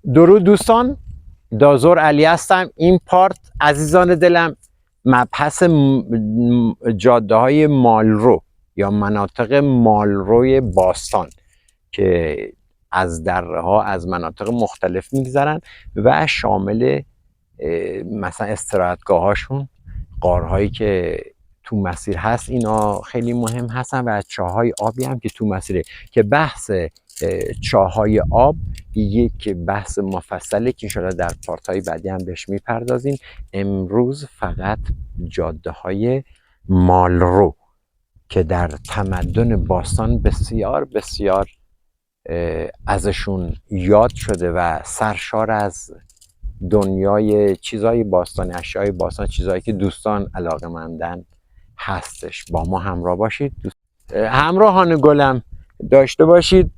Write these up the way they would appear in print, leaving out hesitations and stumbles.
درود دوستان، دازور علی هستم. این پارت عزیزان دلم مبحث جاده های مالرو یا مناطق مالروی باستان که از دره ها از مناطق مختلف میگذرن و شامل مثلا استراحتگاه هاشون، غارهایی که تو مسیر هست، اینا خیلی مهم هستن و چاهای آبی هم که تو مسیره، که بحث چاهای آب یک بحث مفصله که انشاءالله در پارت‌های بعدی هم بهش میپردازیم. امروز فقط جاده های مالرو که در تمدن باستان بسیار بسیار ازشون یاد شده و سرشار از دنیای چیزای باستانی، اشیای باستان، چیزایی که دوستان علاقه‌مندن هستش. با ما همراه باشید. همراهان گلم داشته باشید.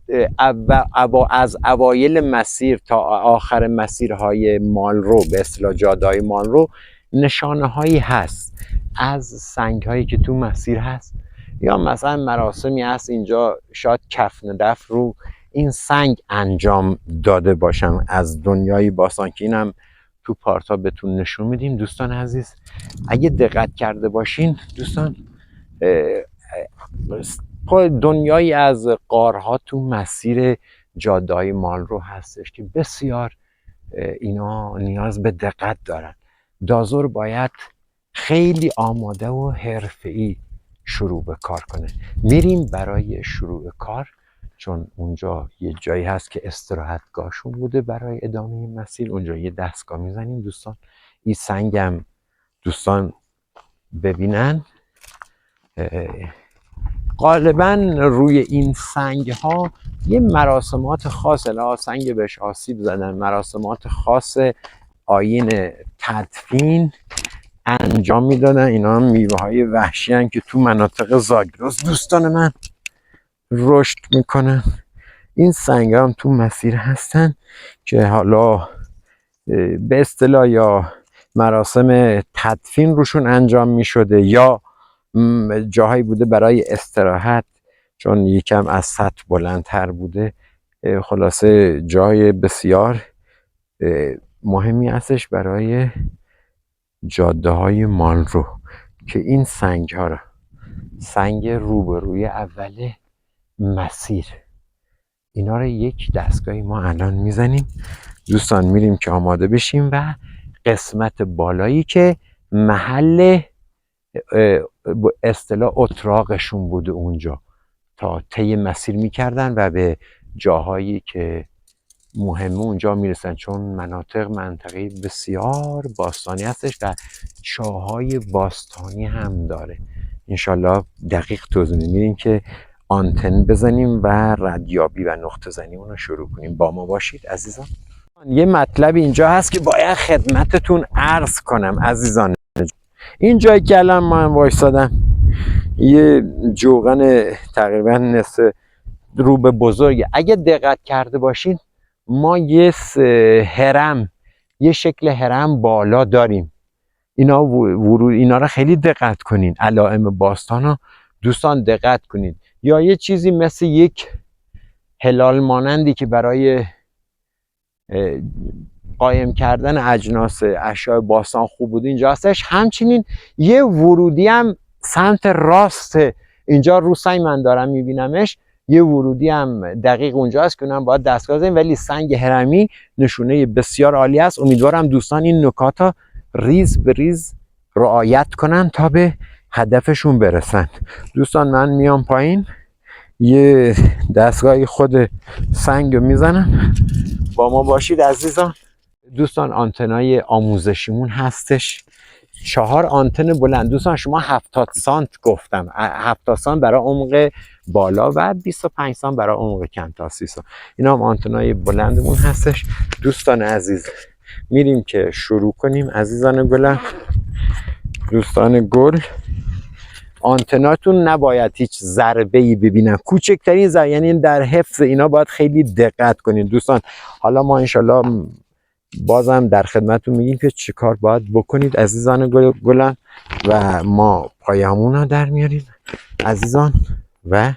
از اوایل مسیر تا آخر مسیرهای مالرو، به اصطلاح جاده‌های مالرو، نشانه هایی هست از سنگ هایی که تو مسیر هست، یا مثلا مراسمی هست اینجا شاید کفن دف رو این سنگ انجام داده باشم از دنیای باستان که اینم تو پارتا بهتون نشون میدیم. دوستان عزیز اگه دقت کرده باشین دوستان، دنیایی از غارها تو مسیر جاده‌های مالرو هستش که بسیار اینا نیاز به دقت دارن. دازور باید خیلی آماده و حرفه‌ای شروع به کار کنه. میریم برای شروع کار، چون اونجا یه جایی هست که استراحتگاهشون بوده برای ادامه مسیر. اونجا یه دستگاه میزنیم دوستان. این سنگم دوستان ببینن، غالبا روی این سنگ ها یه مراسمات خاص، سنگ بهش آسیب زدن، مراسمات خاص آیین تدفین انجام میدادن. اینا هم میوه های وحشی هن که تو مناطق زاگرس دوستان من رشد میکنن. این سنگ هم تو مسیر هستن که حالا به اصطلاح یا مراسم تدفین روشون انجام میشده یا جاهایی بوده برای استراحت، چون یکم از سطح بلندتر بوده. خلاصه جای بسیار مهمی هستش برای جاده های مالرو که این سنگ ها را، سنگ روبروی اول مسیر، اینا رو یک دستگاهی ما الان میزنیم دوستان. میریم که آماده بشیم و قسمت بالایی که محل اصطلاح اتراقشون بوده اونجا تا طی مسیر میکردن و به جاهایی که مهمه اونجا میرسن، چون منطقه بسیار باستانی هستش و چاهای باستانی هم داره. انشالله دقیق توضیح میدیم که آنتن بزنیم و ردیابی و نقطه زنی اون رو شروع کنیم. با ما باشید عزیزان. یه مطلب اینجا هست که باید خدمتتون عرض کنم عزیزان. این جایی که الان من وایسادم یه جوغن تقریبا نصف روبه بزرگه. اگه دقت کرده باشین ما یه هرم، یه شکل هرم بالا داریم. اینا ورود، اینا رو خیلی دقت کنین، علائم باستان رو دوستان دقت کنین. یا یه چیزی مثل یک هلال مانندی که برای قایم کردن اجناس اشیاء باستان خوب بود اینجا هستش. همچنین یه ورودی هم سمت راست اینجا رو سنگ من دارم میبینمش، یه ورودی هم دقیق اونجا هست که اونم باید دستگاه بزنیم، ولی سنگ هرمی نشونه بسیار عالی است. امیدوارم دوستان این نکات ها ریز به ریز رعایت کنن تا به هدفشون برسن. دوستان من میام پایین، یه دستگاهی خود سنگ رو میزنم. با ما باشید عزیزان. دوستان آنتنای آموزشیمون هستش، 4 آنتن بلند. دوستان شما 70 سانت گفتم، 70 سانت برای عمق بالا و 25 سانت برای عمق کم تا 30 سانت. اینا هم آنتنای بلندمون هستش. دوستان عزیز میریم که شروع کنیم عزیزان گلم. دوستان گل، آنتناتون نباید هیچ ضربه‌ای ببینن، کوچکترین ضربه، یعنی در حفظ اینا باید خیلی دقت کنین دوستان. حالا ما انشالله بازم در خدمتتون میگیم که چه کار باید بکنید عزیزان گلم و ما پایمون رو در میاریم عزیزان و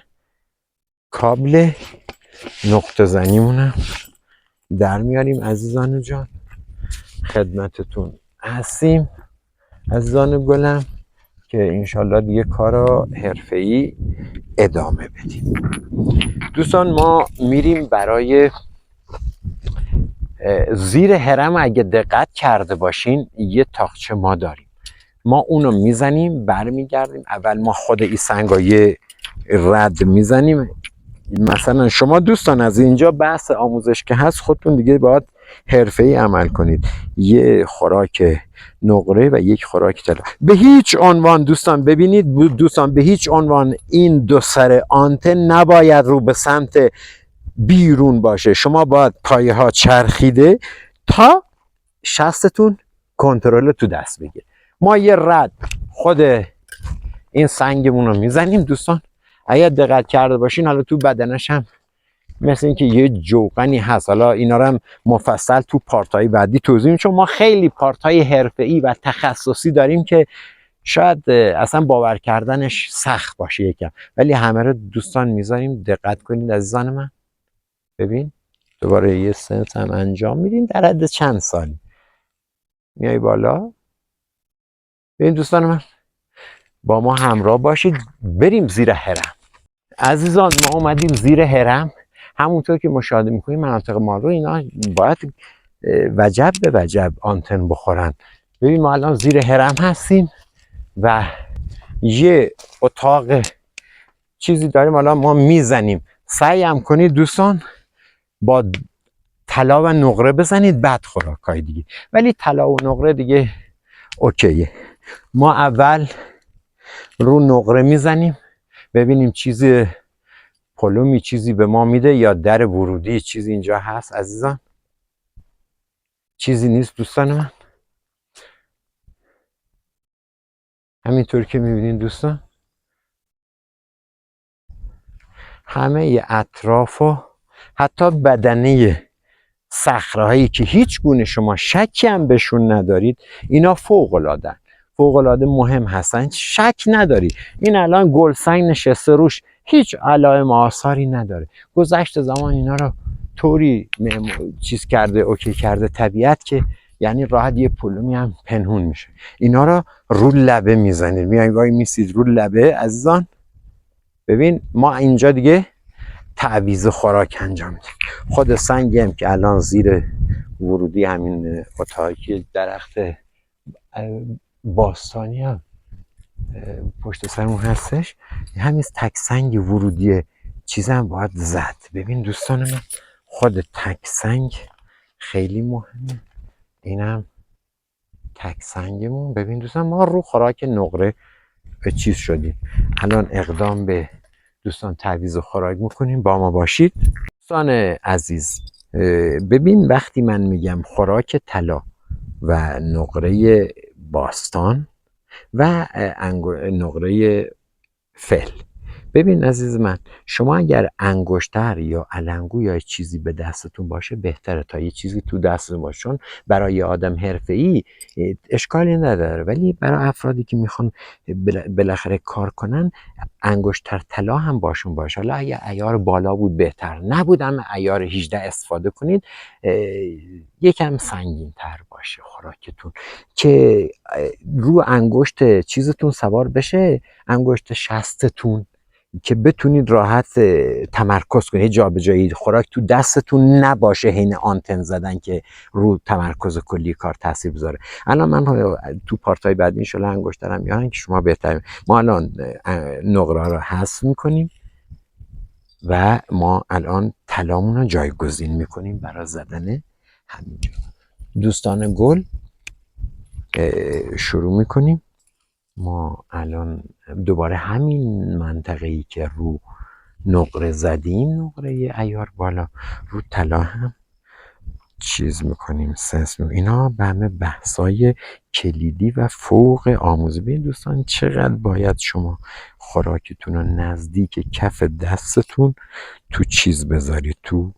کابل نقطه زنیمون در میاریم عزیزان جان. خدمتتون هستیم عزیزان گلم که انشالله دیگه کارو حرفه‌ای ادامه بدیم. دوستان ما میریم برای زیر هرم. اگه دقت کرده باشین یه تاقچه ما داریم، ما اونو میزنیم برمیگردیم. اول ما خود این سنگای رد میزنیم. مثلا شما دوستان از اینجا بحث آموزش که هست، خودتون دیگه باید حرفه‌ای عمل کنید. یه خوراک نقره و یک خوراک طلا. به هیچ عنوان دوستان ببینید دوستان، به هیچ عنوان این دو سر آنتن نباید رو به سمت بیرون باشه. شما باید پایه ها چرخیده تا شستتون کنترل تو دست بگیر. ما یه رد خود این سنگمون رو میزنیم دوستان. اگر دقت کرده باشین حالا تو بدنش هم مثل اینکه یه جوقنی هست. حالا اینا رو هم مفصل تو پارت‌های بعدی توضیح میدم، چون ما خیلی پارت‌های حرفه‌ای و تخصصی داریم که شاید اصلا باور کردنش سخت باشه یکم، ولی همه رو دوستان میذاریم. دقت کنید عزیزان من. ببین دوباره یه سنس هم انجام میدین در حد چند سالی. میای بالا. ببین دوستان من با ما همراه باشید، بریم زیر هرم. عزیزان ما اومدیم زیر هرم. همونطور که مشاهده میکنید مناطق ما رو اینا باید وجب به وجب آنتن بخورن. ببین ما الان زیر هرم هستیم و یه اتاق چیزی داریم. الان ما میزنیم. سعی هم کنید دوستان با طلا و نقره بزنید، بعد خوراکای دیگه. ولی طلا و نقره دیگه اوکیه. ما اول رو نقره میزنیم ببینیم چیزی پلومی چیزی به ما میده یا در ورودی چیزی اینجا هست عزیزان. چیزی نیست دوستان من. همینطور که میبینین دوستان همه اطراف و حتی بدنه صخره‌هایی که هیچ گونه شما شکی هم بهشون ندارید، اینا فوق‌العاده مهم هستن. شک نداری این الان گلسنگ نشسته روش، هیچ علائم آثاری نداره. گذشت زمان اینا رو طوری چیز کرده، اوکی کرده طبیعت که یعنی راحت یه پلومی هم پنهون میشه. اینا رو رو لبه میزنید، میای وای میسید رو لبه عزیزان. ببین ما اینجا دیگه تعویض خوراک انجام میدیم. خود سنگی هم که الان زیر ورودی همین اتاقی درخت باستانی هم پشت سرمون هستش، همین تک سنگ ورودی چیز هم باید زد. ببین دوستان من خود تک سنگ خیلی مهمه. اینم تک سنگمون. ببین دوستان ما رو خوراک نقره چیز شدیم. الان اقدام به دوستان تعویض خوراک میکنیم. با ما باشید دوستان عزیز. ببین وقتی من میگم خوراک طلا و نقره باستان و نقره فل، ببین عزیز من شما اگر انگشتر یا علنگو یا چیزی به دستتون باشه بهتره تا یه چیزی تو دستتون باشه، چون برای آدم حرفه‌ای اشکالی نداره، ولی برای افرادی که میخوان بالاخره کار کنن انگشتر طلا هم باشون باشه. حالا اگه عیار بالا بود بهتر، نبود هم عیار 18 استفاده کنید، یکم سنگین تر باشه خوراکتون که رو انگشت چیزتون سوار بشه، انگشت شستتون، که بتونید راحت تمرکز کنید. جابجایی خوراک تو دستتون نباشه حین آنتن زدن که رو تمرکز کلی کار تاثیر بذاره. الان من تو پارتای بعدی ان شاءالله انگشترم میارن که شما بهتر. ما الان نقره رو حذف میکنیم و ما الان طلامون رو جایگزین میکنیم برای زدن همینجا. دوستان گل شروع میکنیم. ما الان دوباره همین منطقه‌ای که رو نقره زدیم، نقره عیار بالا، رو طلا هم چیز میکنیم، سنس میکنیم. اینا به همه بحثای کلیدی و فوق آموزی. ببین دوستان چقدر باید شما خوراکتون رو نزدیک کف دستتون تو چیز بذارید، تو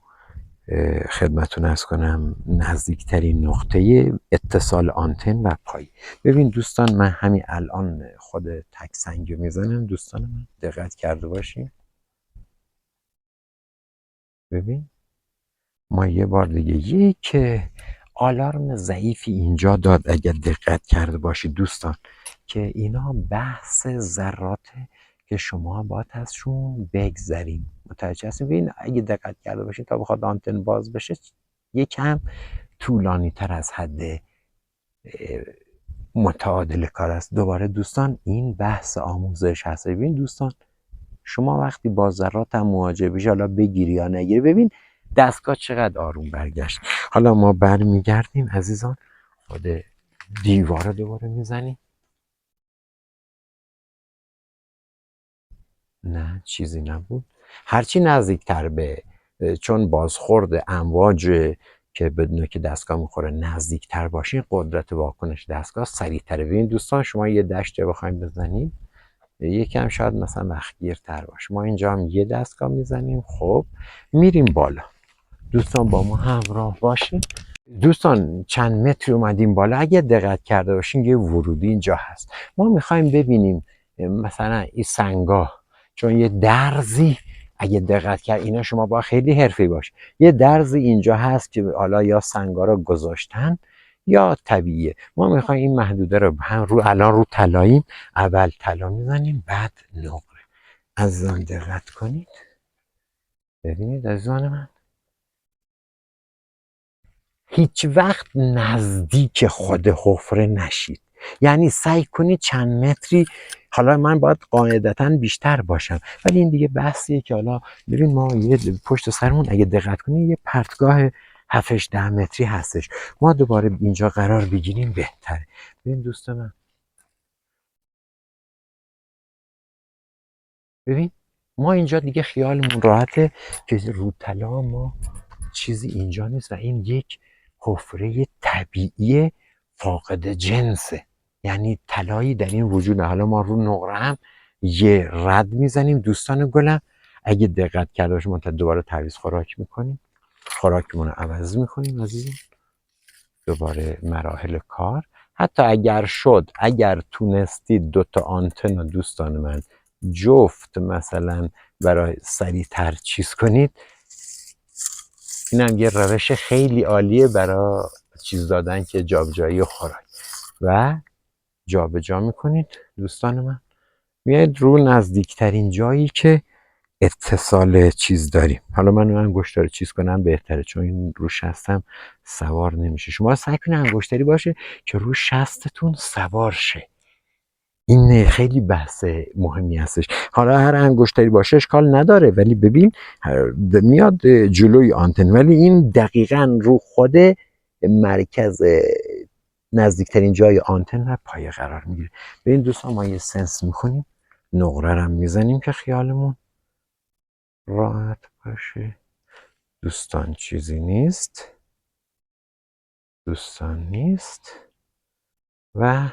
خدمتون عرض کنم نزدیکترین نقطه اتصال آنتن و پای. ببین دوستان من همین الان خود تک سنگ رو میزنم. دوستان من دقت کرده باشین. ببین ما یه بار دیگه یک آلارم ضعیفی اینجا داد اگر دقت کرده باشید دوستان که اینا بحث ذرات که شما باید ازشون بگذریم. متوجه هستیم؟ ببین اگه دقت کرده باشید تا بخواد آنتن باز بشه یکم طولانی تر از حد متعادل کار است. دوباره دوستان این بحث آموزش هست. ببین دوستان شما وقتی با ذرات هم مواجه بشی، حالا بگیری یا نگیری، ببین دستگاه چقدر آروم برگشت. حالا ما برمیگردیم عزیزان، خود دیوار رو دوباره میزنیم. نه چیزی نبود. هرچی نزدیکتر به چون بازخورد امواج که بدونه که دستگاه میخوره نزدیکتر باشین، قدرت واکنش دستگاه سریعتره. ببین دوستان شما یه دشت بخوایم بزنیم یکم شاید مثلا وقتگیرتر باشه. ما اینجا هم یه دستگاه میزنیم، خب میریم بالا. دوستان با ما همراه باشین. دوستان چند متری اومدیم بالا، اگه دقت کرده باشین یه ورودی اینجا هست. ما میخوایم ببینیم مثلا این سنگاه، چون یه درزی اگه دقت کرد اینا شما با خیلی حرفه‌ای باش، یه درزی اینجا هست که حالا یا سنگا رو گذاشتن یا طبیعیه. ما میخوایم این محدوده رو الان رو طلاییم، اول طلا میزنیم بعد نقره. عزیزان دقت کنید، ببینید عزیزان من، هیچ وقت نزدیک خود حفره نشید. یعنی سعی کنید چند متری، حالا من باید قاعدتا بیشتر باشم ولی این دیگه بحثیه که حالا ببین ما یه پشت سرمون اگه دقت کنید یه پرتگاه 7-10 متری هستش. ما دوباره اینجا قرار بگیریم بهتره. ببین دوست من، ببین ما اینجا دیگه خیالمون راحته که رو طلا ما چیزی اینجا نیست و این یک حفره طبیعی فاقد جنسه، یعنی طلایی در این وجود. حالا ما رو نقره هم یه رد میزنیم دوستان گلم. اگه دقت کرده باشیم ما دوباره تعویض خوراک میکنیم، خوراکمون رو عوض میکنیم عزیزم. دوباره مراحل کار. حتی اگر شد، اگر تونستید دوتا آنتن رو دوستان من جفت مثلا برای سریعتر چیز کنید، این هم یه روش خیلی عالیه برای چیز دادن که جابجایی خوراک و جابجا میکنید دوستان من. میاید رو نزدیکترین جایی که اتصال چیز داریم. حالا من انگشتر چیز کنم بهتره چون این رو شستم سوار نمیشه. شما سعی کنید انگشتری باشه که رو شستتون سوار شه. این خیلی بحث مهمی هستش. حالا هر انگشتری باشه اشکال نداره ولی ببین میاد جلوی آنتن، ولی این دقیقاً رو خود مرکز نزدیکترین جای آنتن و پایه قرار میگیره. ببین دوستان ما یه سنس میکنیم، نقره رو میزنیم که خیالمون راحت باشه. دوستان چیزی نیست، دوستان نیست و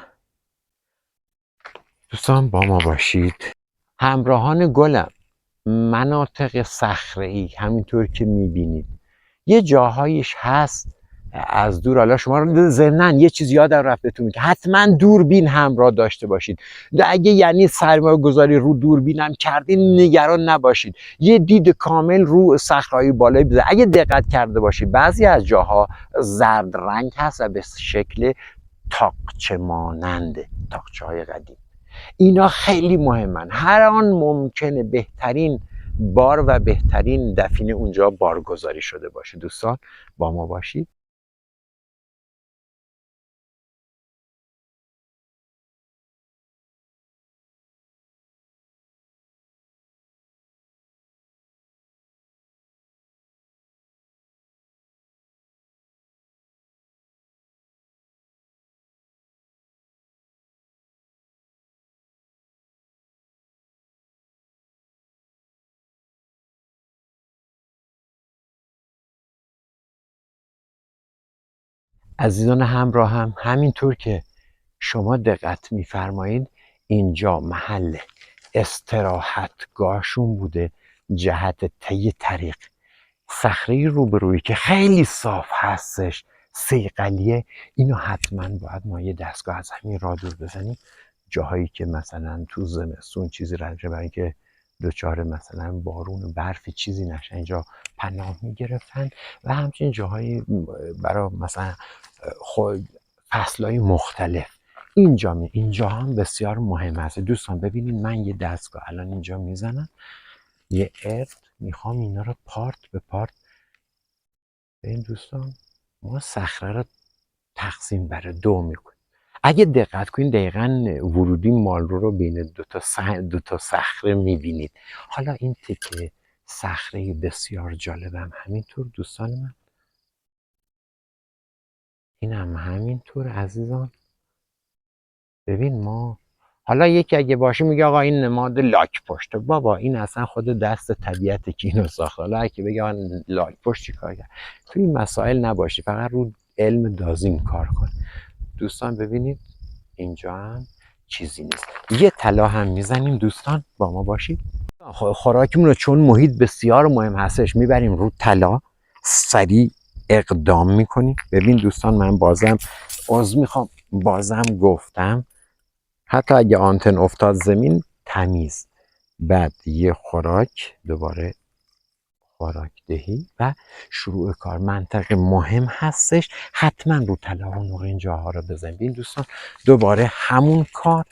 دوستان با ما باشید. همراهان گلم، مناطق صخره‌ای همینطور که میبینید یه جاهایش هست از دور. حالا شما رو ضمناً یه چیز یادم رفتتون که حتما دوربین همراه داشته باشید. اگه یعنی سرمایه گذاری رو دوربینم کردین نگران نباشید، یه دید کامل رو صخره‌های بالایی بزنید. اگه دقت کرده باشید بعضی از جاها زرد رنگ هست و به شکل تاقچه ماننده، تاقچه های قدیم. اینا خیلی مهمن. هر آن ممکنه بهترین بار و بهترین دفینه اونجا بارگذاری شده باشه. دوستان با ما باشید. عزیزان همراهم، همینطور که شما دقت میفرمایید اینجا محل استراحتگاهشون بوده جهت طی طریق. صخره روبرویی که خیلی صاف هستش، صیقلیه، اینو حتما باید ما یه دستگاه از همین راه دور بزنیم. جاهایی که مثلا تو زمستون چیزی رنجه برای که دچار مثلا بارون و برفی چیزی نشن اینجا پناه میگرفتن و همچنین جاهای برای مثلا فصلهای مختلف اینجا هم بسیار مهم هست. دوستان ببینید من یه دستگاه الان اینجا میزنم، یه ارت میخوام اینا رو پارت به پارت. این دوستان ما صخره رو تقسیم بر 2 میکنیم. اگه دقت کنید دقیقاً ورودی مالرو رو بین دو تا صخره میبینید. حالا این تکه صخره بسیار جالبم همینطور دوستان من، این هم همینطور عزیزان. ببین ما حالا یکی اگه باشه میگه آقا این نماد لاک پشته، بابا این اصلا خود دست طبیعته که اینو ساخته. حالا اگه بگه من لاک پشت چی کار کرد، تو این مسائل نباشی، فقط رو علم دازین کار کن. دوستان ببینید اینجا هم چیزی نیست. یه طلا هم میزنیم دوستان، با ما باشید. خوراکمون رو چون محیط بسیار مهم هستش میبریم رو طلا، سریع اقدام میکنیم. ببین دوستان من بازم عذر میخوام، بازم گفتم حتی اگه آنتن افتاد زمین تمیز، بعد یه خوراک، دوباره خوراک دهی و شروع کار. منطقه مهم هستش، حتما رو طلا و نقره جاها رو بزنید. این دوستان دوباره همون کار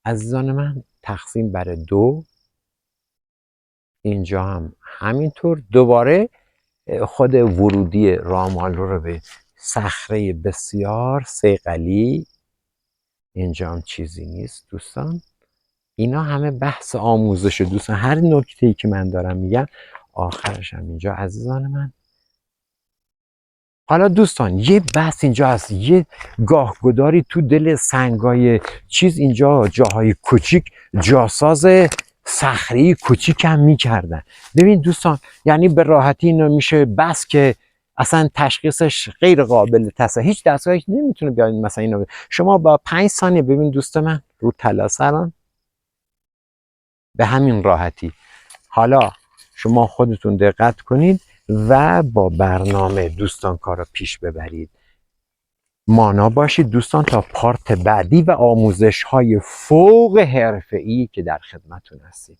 عزیزان من، تقسیم بر 2. اینجا هم همینطور دوباره خود ورودی رامالو رو به صخره بسیار صیقلی. اینجا هم چیزی نیست دوستان. اینا همه بحث آموزش دوستان. هر نکته‌ای که من دارم میگم آخرش هم اینجا عزیزان من. حالا دوستان یه بحث اینجا هست، یه گاهگداری تو دل سنگای چیز اینجا جاهای کوچیک جاساز صخره‌ای کوچیک هم میکردن. ببین دوستان یعنی به راحتی اینو میشه بس که اصلا تشخیصش غیر قابل تصحیح، هیچ دستگاهی نمیتونه بیاد مثلا اینو شما با 5 ثانیه ببین دوست من رو طلا سران به همین راحتی. حالا شما خودتون دقت کنید و با برنامه دوستان کار رو پیش ببرید. مانا باشید دوستان تا پارت بعدی و آموزش های فوق حرفه‌ای که در خدمتون هستیم.